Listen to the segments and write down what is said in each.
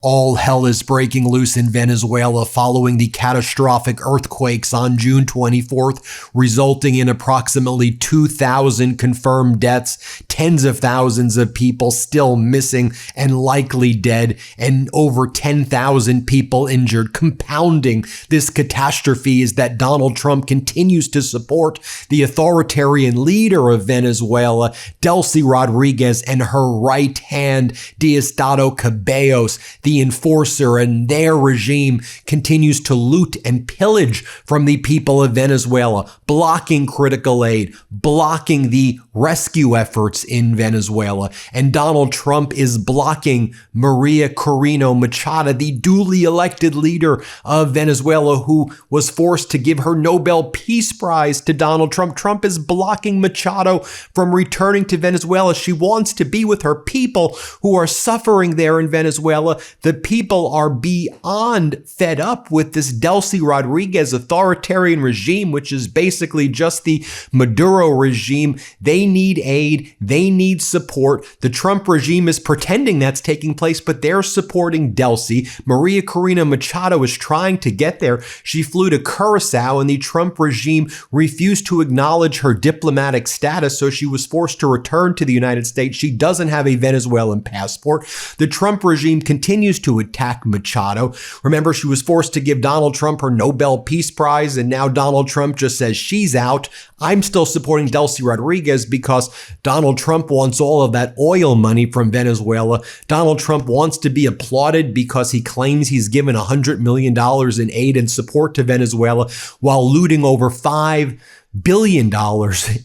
All hell is breaking loose in Venezuela following the catastrophic earthquakes on June 24th, resulting in approximately 2,000 confirmed deaths, tens of thousands of people still missing and likely dead, and over 10,000 people injured. Compounding this catastrophe is that Donald Trump continues to support the authoritarian leader of Venezuela, Delcy Rodriguez, and her right hand, Diosdado Cabellos, the enforcer, and their regime continues to loot and pillage from the people of Venezuela, blocking critical aid, blocking the rescue efforts in Venezuela. And Donald Trump is blocking Maria Corina Machado, the duly elected leader of Venezuela, who was forced to give her Nobel Peace Prize to Donald Trump. Trump is blocking Machado from returning to Venezuela. She wants to be with her people who are suffering there in Venezuela. The people are beyond fed up with this Delcy Rodriguez authoritarian regime, which is basically just the Maduro regime. They need aid. They need support. The Trump regime is pretending that's taking place, but they're supporting Delcy. Maria Corina Machado is trying to get there. She flew to Curacao, and the Trump regime refused to acknowledge her diplomatic status, so she was forced to return to the United States. She doesn't have a Venezuelan passport. The Trump regime continues to attack Machado. Remember, she was forced to give Donald Trump her Nobel Peace Prize, and now Donald Trump just says she's out. I'm still supporting Delcy Rodriguez because Donald Trump wants all of that oil money from Venezuela. Donald Trump wants to be applauded because he claims he's given $100 million in aid and support to Venezuela while looting over $5 billion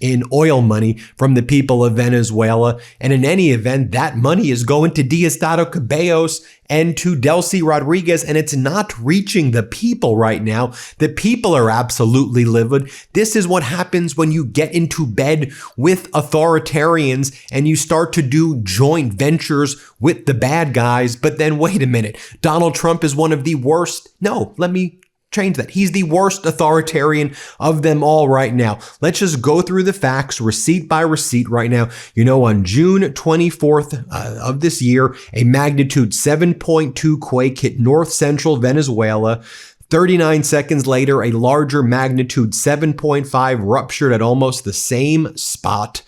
in oil money from the people of Venezuela. And in any event, that money is going to Diosdado Cabellos and to Delcy Rodriguez, and it's not reaching the people right now. The people are absolutely livid. This is what happens when you get into bed with authoritarians and you start to do joint ventures with the bad guys. But then wait a minute, Donald Trump is one of the worst. No, let me change that. He's the worst authoritarian of them all right now. Let's just go through the facts receipt by receipt right now. You know, on June 24th of this year, a magnitude 7.2 quake hit north central Venezuela. 39 seconds later, a larger magnitude 7.5 ruptured at almost the same spot.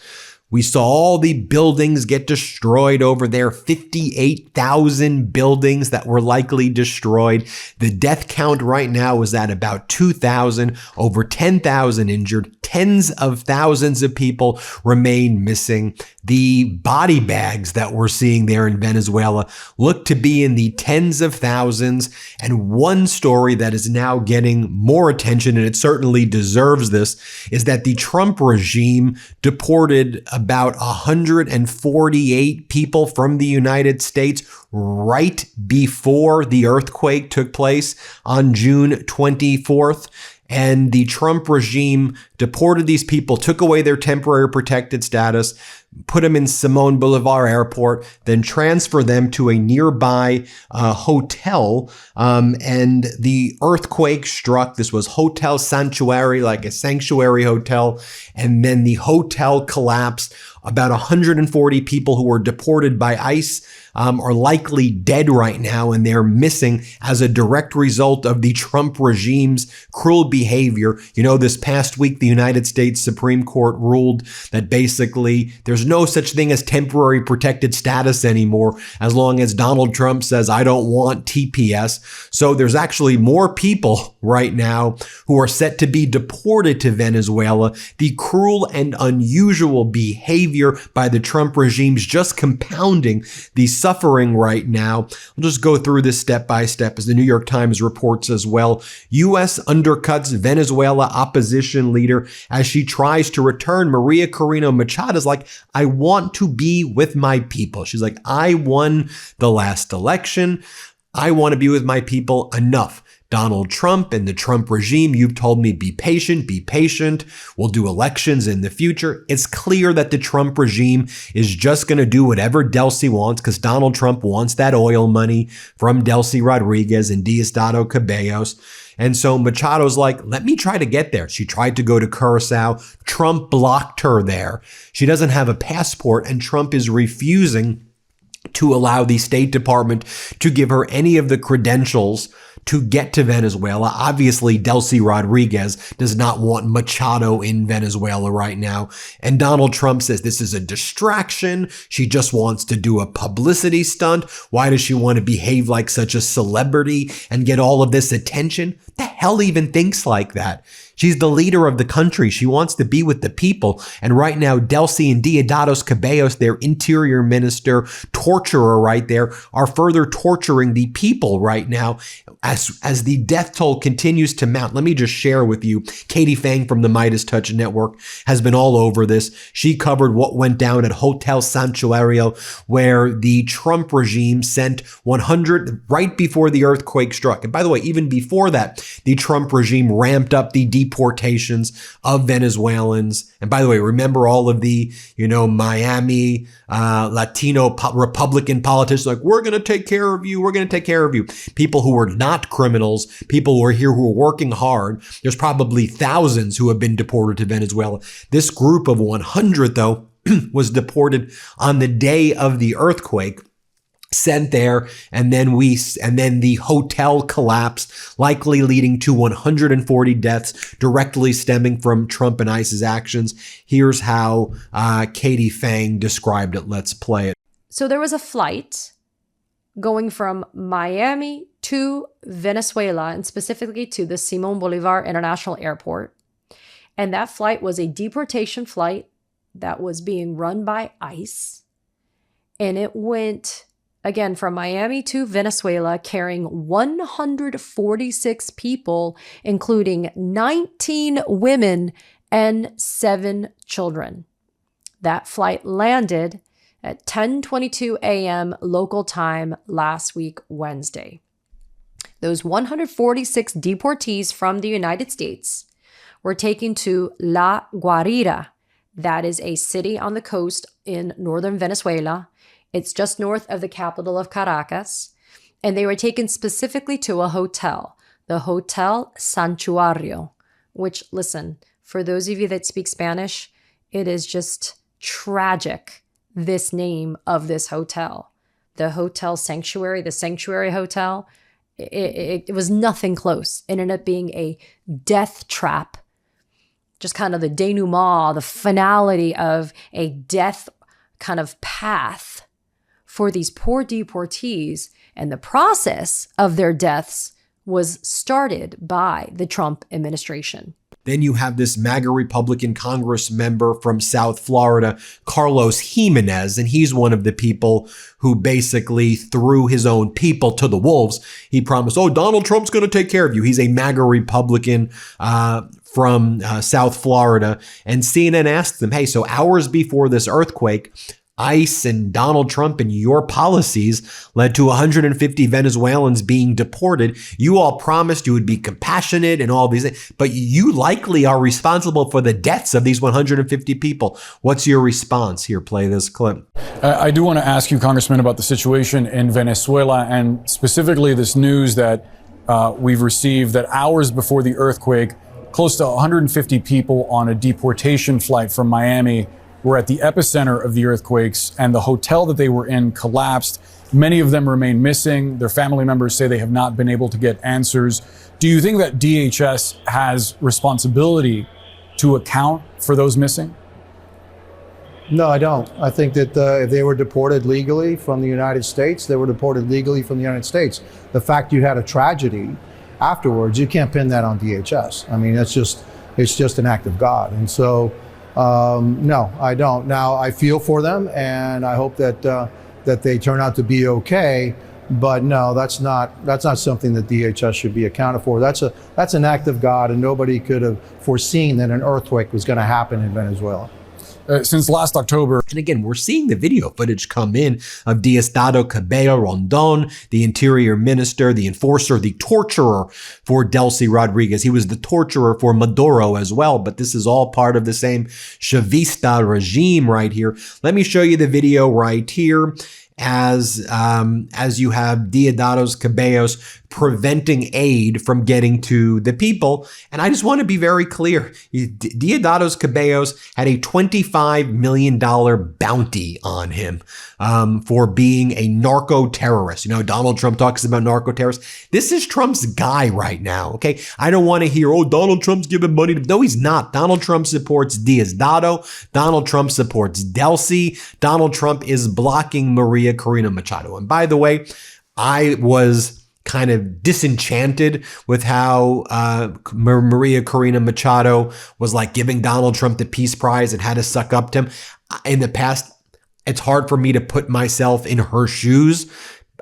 We saw all the buildings get destroyed over there, 58,000 buildings that were likely destroyed. The death count right now is at about 2,000, over 10,000 injured. Tens of thousands of people remain missing. The body bags that we're seeing there in Venezuela look to be in the tens of thousands. And one story that is now getting more attention, and it certainly deserves this, is that the Trump regime deported about 148 people from the United States right before the earthquake took place on June 24th. And the Trump regime deported these people, took away their temporary protected status, put them in Simon Bolivar Airport, then transfer them to a nearby hotel. And the earthquake struck. This was Hotel Sanctuary, like a sanctuary hotel. And then the hotel collapsed. About 140 people who were deported by ICE are likely dead right now, and they're missing as a direct result of the Trump regime's cruel behavior. You know, this past week, the United States Supreme Court ruled that basically there's no such thing as temporary protected status anymore as long as Donald Trump says, I don't want TPS. So there's actually more people right now who are set to be deported to Venezuela. The cruel and unusual behavior by the Trump regime is just compounding the suffering right now. I'll just go through this step by step as the New York Times reports as well. U.S. undercuts Venezuela opposition leader as she tries to return. Maria Corina Machado is like, I want to be with my people. She's like, I won the last election. I want to be with my people. Enough. Donald Trump and the Trump regime, you've told me be patient, we'll do elections in the future. It's clear that the Trump regime is just going to do whatever Delcy wants because Donald Trump wants that oil money from Delcy Rodriguez and Diosdado Cabellos. And so Machado's like, let me try to get there. She tried to go to Curacao. Trump blocked her there. She doesn't have a passport, and Trump is refusing to allow the State Department to give her any of the credentials to get to Venezuela. Obviously, Delcy Rodriguez does not want Machado in Venezuela right now. And Donald Trump says this is a distraction. She just wants to do a publicity stunt. Why does she want to behave like such a celebrity and get all of this attention? The hell even thinks like that? She's the leader of the country. She wants to be with the people. And right now, Delcy and Diosdado Cabellos, their interior minister, torturer right there, are further torturing the people right now as the death toll continues to mount. Let me just share with you, Katie Fang from the MeidasTouch Network has been all over this. She covered what went down at Hotel Santuario, where the Trump regime sent 100 right before the earthquake struck. And by the way, even before that, the Trump regime ramped up the deportations of Venezuelans. And by the way, remember all of the, Miami Latino Republican politicians like, we're going to take care of you. We're going to take care of you. People who were not criminals, people who are here who are working hard. There's probably thousands who have been deported to Venezuela. This group of 100, though, was deported on the day of the earthquake. Sent there, and then the hotel collapsed, likely leading to 140 deaths directly stemming from Trump and ICE's actions. Here's how Katie Fang described it. Let's play it. So there was a flight going from Miami to Venezuela, and specifically to the Simon Bolivar International Airport. And that flight was a deportation flight that was being run by ICE. And it went, again, from Miami to Venezuela, carrying 146 people, including 19 women and 7 children. That flight landed at 10:22 a.m. local time last week, Wednesday. Those 146 deportees from the United States were taken to La Guaira. That is a city on the coast in northern Venezuela. It's just north of the capital of Caracas. And they were taken specifically to a hotel, the Hotel Santuario, which, listen, for those of you that speak Spanish, it is just tragic, this name of this hotel. The Hotel Sanctuary, the Sanctuary Hotel, it was nothing close. It ended up being a death trap, just kind of the denouement, the finality of a death kind of path for these poor deportees. And the process of their deaths was started by the Trump administration. Then you have this MAGA Republican Congress member from South Florida, Carlos Jimenez, and he's one of the people who basically threw his own people to the wolves. He promised, Donald Trump's going to take care of you. He's a MAGA Republican from South Florida. And CNN asked them, hey, so hours before this earthquake, ICE and Donald Trump and your policies led to 150 Venezuelans being deported. You all promised you would be compassionate and all these things, but you likely are responsible for the deaths of these 150 people. What's your response? Here, play this clip. I do want to ask you, Congressman, about the situation in Venezuela and specifically this news that we've received that hours before the earthquake, close to 150 people on a deportation flight from Miami were at the epicenter of the earthquakes, and the hotel that they were in collapsed. Many of them remain missing. Their family members say they have not been able to get answers. Do you think that DHS has responsibility to account for those missing? No, I don't. I think that if they were deported legally from the United States, they were deported legally from the United States. The fact you had a tragedy afterwards, you can't pin that on DHS. I mean, it's just an act of God. And so, no, I don't. Now, I feel for them, and I hope that that they turn out to be okay. But no, that's not something that DHS should be accounted for. That's an act of God, and nobody could have foreseen that an earthquake was going to happen in Venezuela. Since last October. And again, we're seeing the video footage come in of Diosdado Cabello Rondon, the interior minister, the enforcer, the torturer for Delcy Rodriguez. He was the torturer for Maduro as well, but this is all part of the same Chavista regime right here. Let me show you the video right here. as you have Diosdado Cabellos preventing aid from getting to the people. And I just want to be very clear. Diosdado Cabellos had a $25 million bounty on him for being a narco-terrorist. You know, Donald Trump talks about narco-terrorists. This is Trump's guy right now, okay? I don't want to hear, oh, Donald Trump's giving money to... No, he's not. Donald Trump supports Diosdado. Donald Trump supports Delcy. Donald Trump is blocking Maria Corina Machado. And by the way, I was kind of disenchanted with how Maria Corina Machado was like giving Donald Trump the Peace Prize and had to suck up to him. In the past, it's hard for me to put myself in her shoes.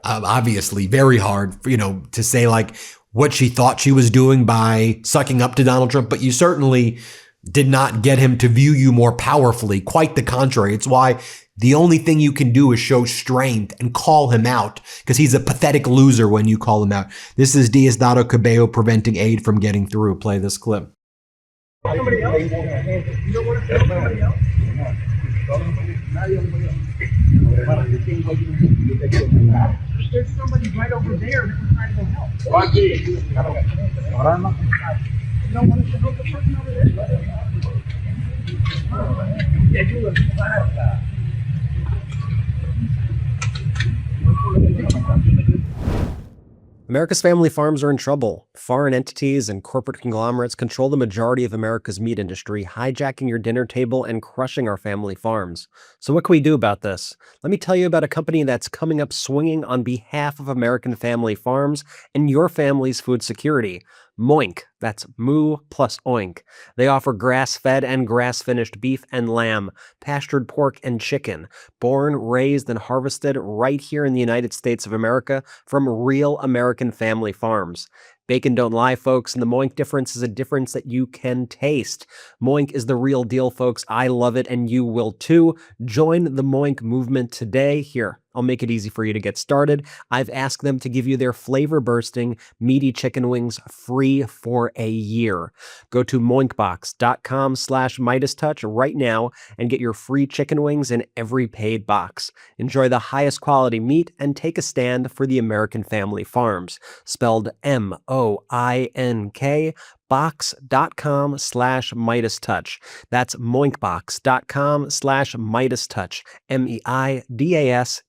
Obviously, very hard, to say like what she thought she was doing by sucking up to Donald Trump. But you certainly did not get him to view you more powerfully. Quite the contrary. It's why the only thing you can do is show strength and call him out, because he's a pathetic loser when you call him out. This is Diosdado Cabello preventing aid from getting through. Play this clip. Somebody else? You don't want to say somebody else? There's somebody right over there that was trying to help. You don't want us to help the person over there? America's family farms are in trouble. Foreign entities and corporate conglomerates control the majority of America's meat industry, hijacking your dinner table and crushing our family farms. So what can we do about this? Let me tell you about a company that's coming up swinging on behalf of American family farms and your family's food security. Moink, that's moo plus oink. They offer grass-fed and grass-finished beef and lamb, pastured pork and chicken, born, raised, and harvested right here in the United States of America from real American family farms. Bacon don't lie, folks, and the Moink difference is a difference that you can taste. Moink is the real deal, folks. I love it, and you will too. Join the Moink movement today. Here, I'll make it easy for you to get started. I've asked them to give you their flavor-bursting, meaty chicken wings free for a year. Go to moinkbox.com/MeidasTouch right now and get your free chicken wings in every paid box. Enjoy the highest quality meat and take a stand for the American family farms. Spelled MOINK, box.com/MeidasTouch. That's moinkbox.com/MeidasTouch. MEIDASTOUCH.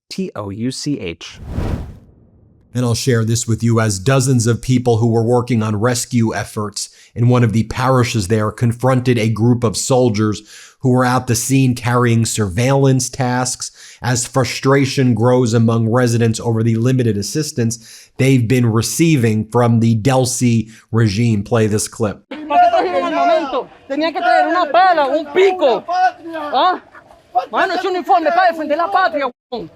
And I'll share this with you as dozens of people who were working on rescue efforts in one of the parishes there confronted a group of soldiers who were at the scene carrying surveillance tasks. As frustration grows among residents over the limited assistance they've been receiving from the Delcy regime. Play this clip. Tenía que traer una pala, un pico. ¿Ah? Mano, es un uniforme para defender la patria, ¿ah?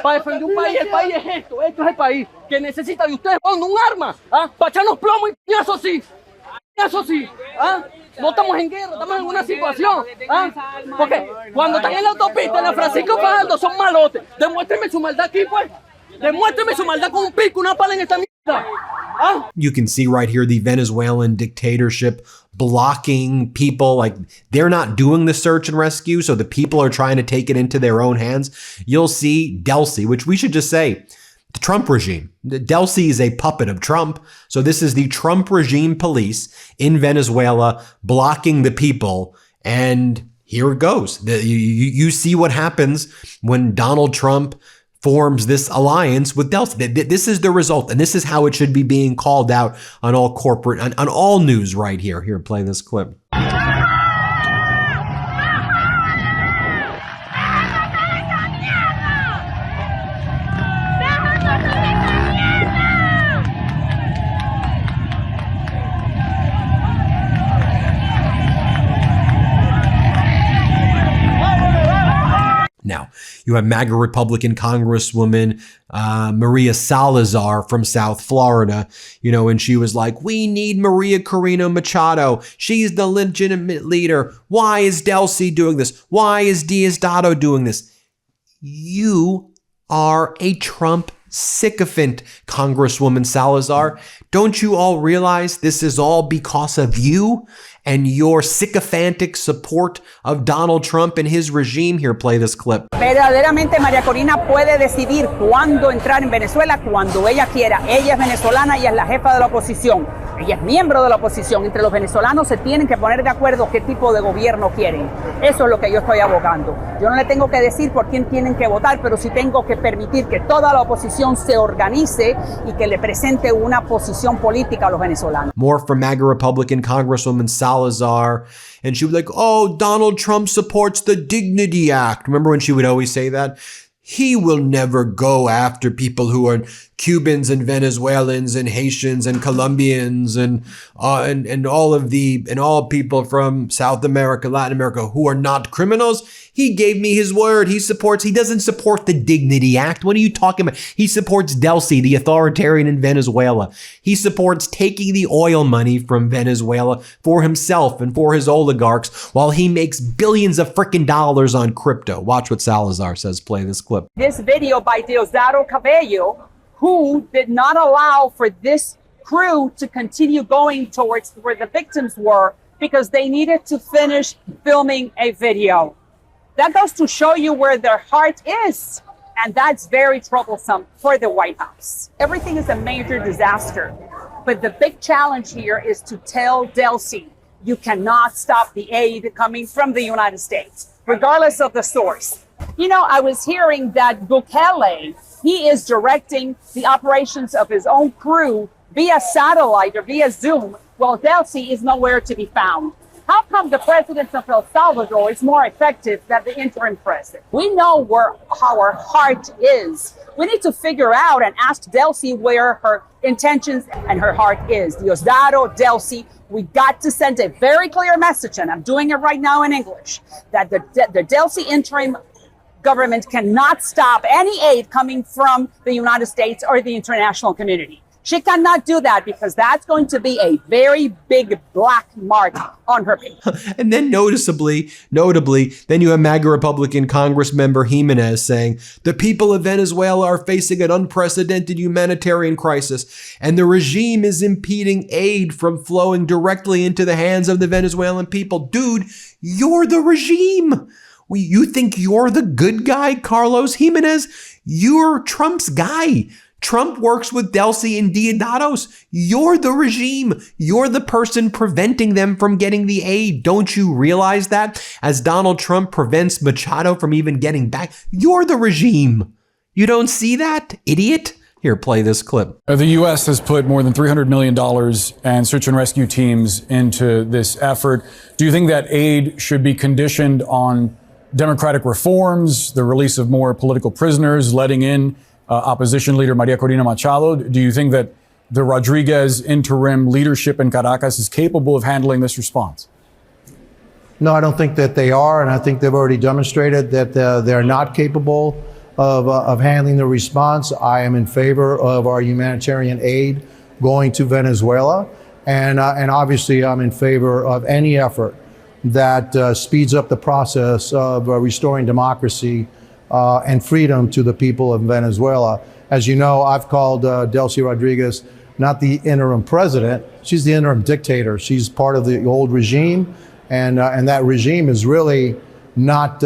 Para defender un país. El país es esto es el país que necesita de ustedes con un arma, ¿ah? Para echarnos plomo y piñazo sí. Piñazo sí, ¿ah? No estamos en guerra, estamos en una situación, ¿ah? Porque cuando están en la autopista, en la Francisco Fajardo, son malotes. Demuéstrenme su maldad aquí, pues. Demuéstrenme su maldad con un pico, una pala en esta mierda. You can see right here the Venezuelan dictatorship blocking people. Like, they're not doing the search and rescue, so the people are trying to take it into their own hands. You'll see Delcy, which we should just say, the Trump regime. Delcy is a puppet of Trump. So this is the Trump regime police in Venezuela blocking the people. And here it goes. You see what happens when Donald Trump forms this alliance with Delcy. This is the result, and this is how it should be being called out on all corporate, on all news right here. Here, play this clip. Now, you have MAGA Republican Congresswoman Maria Salazar from South Florida, and she was like, we need Maria Corina Machado. She's the legitimate leader. Why is Delcy doing this? Why is Diosdado doing this? You are a Trump sycophant, Congresswoman Salazar. Don't you all realize this is all because of you and your sycophantic support of Donald Trump and his regime. Here, play this clip. Verdaderamente María Corina puede decidir cuándo entrar en Venezuela cuando ella quiera. Ella es venezolana, ella es la jefa de la oposición. Ella es miembro de la oposición. Entre los venezolanos se tienen que poner de acuerdo qué tipo de gobierno quieren. Eso es lo que yo estoy abogando. Yo no le tengo que decir por quién tienen que votar, pero sí tengo que permitir que toda la oposición se organice y que le presente una posición política a los venezolanos. More from MAGA Republican Congresswoman Salazar. And she was like, oh, Donald Trump supports the Dignity Act. Remember when she would always say that? He will never go after people who are Cubans and Venezuelans and Haitians and Colombians and all people from South America, Latin America who are not criminals. He gave me his word. He doesn't support the Dignity Act. What are you talking about? He supports Delcy, the authoritarian in Venezuela. He supports taking the oil money from Venezuela for himself and for his oligarchs while he makes billions of frickin' dollars on crypto. Watch what Salazar says. Play this clip. This video by Diosdado Cabello, who did not allow for this crew to continue going towards where the victims were because they needed to finish filming a video. That goes to show you where their heart is. And that's very troublesome for the White House. Everything is a major disaster. But the big challenge here is to tell Delcy, you cannot stop the aid coming from the United States, regardless of the source. You know, I was hearing that Bukele, he is directing the operations of his own crew via satellite or via Zoom, while Delcy is nowhere to be found. How come the president of El Salvador is more effective than the interim president? We know how her heart is. We need to figure out and ask Delcy where her intentions and her heart is. Diosdado, Delcy, we got to send a very clear message, and I'm doing it right now in English, that the Delcy interim government cannot stop any aid coming from the United States or the international community. She cannot do that because that's going to be a very big black mark on her page. And then notably, then you have MAGA Republican Congressmember Jimenez saying, the people of Venezuela are facing an unprecedented humanitarian crisis, and the regime is impeding aid from flowing directly into the hands of the Venezuelan people. Dude, you're the regime. You think you're the good guy, Carlos Jimenez? You're Trump's guy. Trump works with Delcy and Diodatos. You're the regime. You're the person preventing them from getting the aid. Don't you realize that? As Donald Trump prevents Machado from even getting back, you're the regime. You don't see that, idiot? Here, play this clip. The U.S. has put more than $300 million and search and rescue teams into this effort. Do you think that aid should be conditioned on democratic reforms, the release of more political prisoners, letting in opposition leader Maria Corina Machado? Do you think that the Rodriguez interim leadership in Caracas is capable of handling this response? No, I don't think that they are, and I think they've already demonstrated that they're not capable of handling the response. I am in favor of our humanitarian aid going to Venezuela, and obviously I'm in favor of any effort that speeds up the process of restoring democracy and freedom to the people of Venezuela. As you know, I've called Delcy Rodriguez not the interim president, she's the interim dictator. She's part of the old regime, and that regime is really not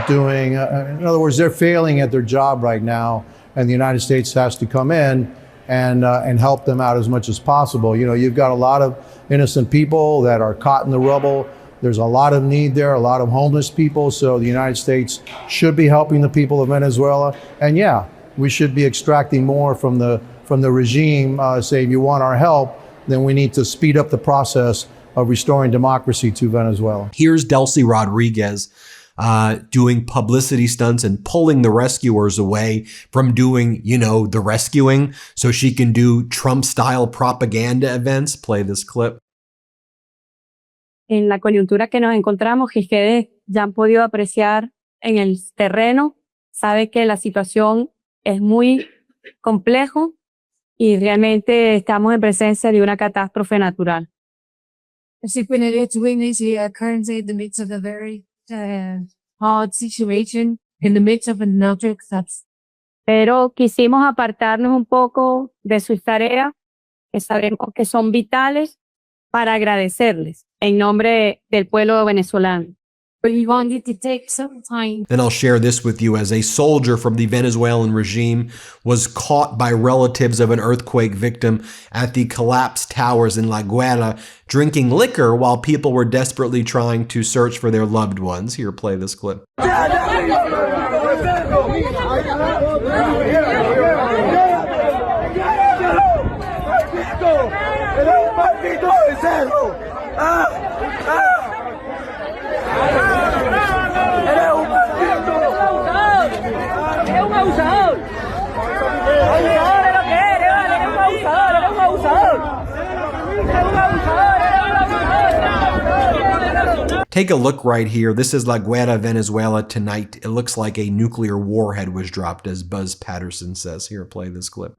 doing, in other words, they're failing at their job right now, and the United States has to come in and help them out as much as possible. You know, you've got a lot of innocent people that are caught in the rubble. There's a lot of need there, a lot of homeless people. So the United States should be helping the people of Venezuela. And yeah, we should be extracting more from the regime. Say, if you want our help, then we need to speed up the process of restoring democracy to Venezuela. Here's Delcy Rodriguez doing publicity stunts and pulling the rescuers away from doing, the rescuing so she can do Trump-style propaganda events. Play this clip. En la coyuntura que nos encontramos, que ustedes ya han podido apreciar en el terreno, sabe que la situación es muy complejo y realmente estamos en presencia de una catástrofe natural. Currently in the midst of a very hard situation, in the midst of another collapse. Pero quisimos apartarnos un poco de sus tareas, que sabemos que son vitales, para agradecerles. en nombre del pueblo venezolano. But we wanted to take some time. And I'll share this with you. As a soldier from the Venezuelan regime was caught by relatives of an earthquake victim at the collapsed towers in La Guera, drinking liquor while people were desperately trying to search for their loved ones. Here, play this clip. Take a look right here. This is La Guera, Venezuela tonight. It looks like a nuclear warhead was dropped, as Buzz Patterson says. Here, play this clip.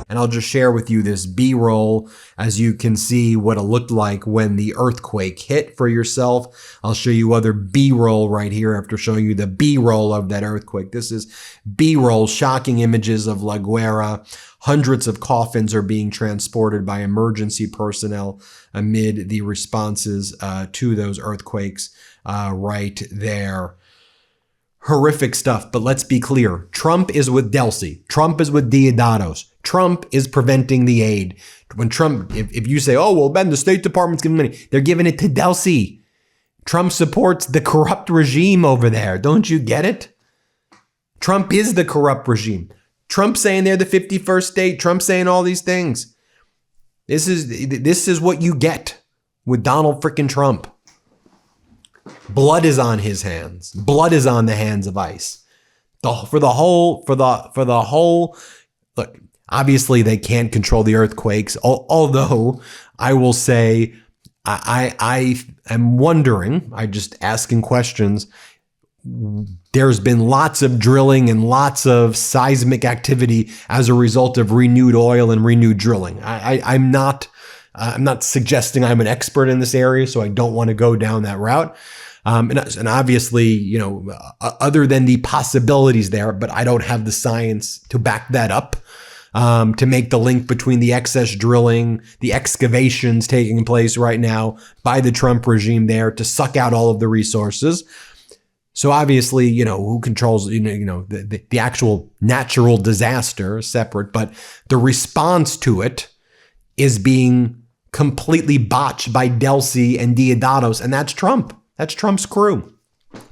And I'll just share with you this B-roll as you can see what it looked like when the earthquake hit for yourself. I'll show you other B-roll right here after showing you the B-roll of that earthquake. This is B-roll, shocking images of La Guera. Hundreds of coffins are being transported by emergency personnel amid the responses to those earthquakes right there. Horrific stuff, but let's be clear. Trump is with Delcy. Trump is with Deodatos. Trump is preventing the aid. When Trump, if you say, oh, well, Ben, the State Department's giving money, they're giving it to Delcy. Trump supports the corrupt regime over there. Don't you get it? Trump is the corrupt regime. Trump saying they're the 51st state. Trump saying all these things. This is what you get with Donald frickin' Trump. Blood is on his hands. Blood is on the hands of ICE. For the whole, look, obviously they can't control the earthquakes. Although I will say, I am wondering, I just asking questions. There's been lots of drilling and lots of seismic activity as a result of renewed oil and renewed drilling. I'm not suggesting I'm an expert in this area, so I don't want to go down that route. And obviously, you know, other than the possibilities there, but I don't have the science to back that up, to make the link between the excess drilling, the excavations taking place right now by the Trump regime there to suck out all of the resources. So obviously, you know, who controls, the actual natural disaster is separate, but the response to it is being completely botched by Delcy and Deodatos, and that's Trump. That's Trump's crew.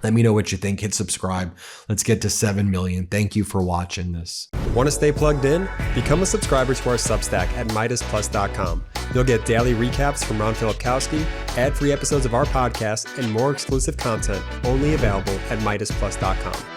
Let me know what you think. Hit subscribe. Let's get to 7 million. Thank you for watching this. Want to stay plugged in? Become a subscriber to our Substack at MeidasPlus.com. You'll get daily recaps from Ron Filipkowski, ad-free episodes of our podcast, and more exclusive content only available at MeidasPlus.com.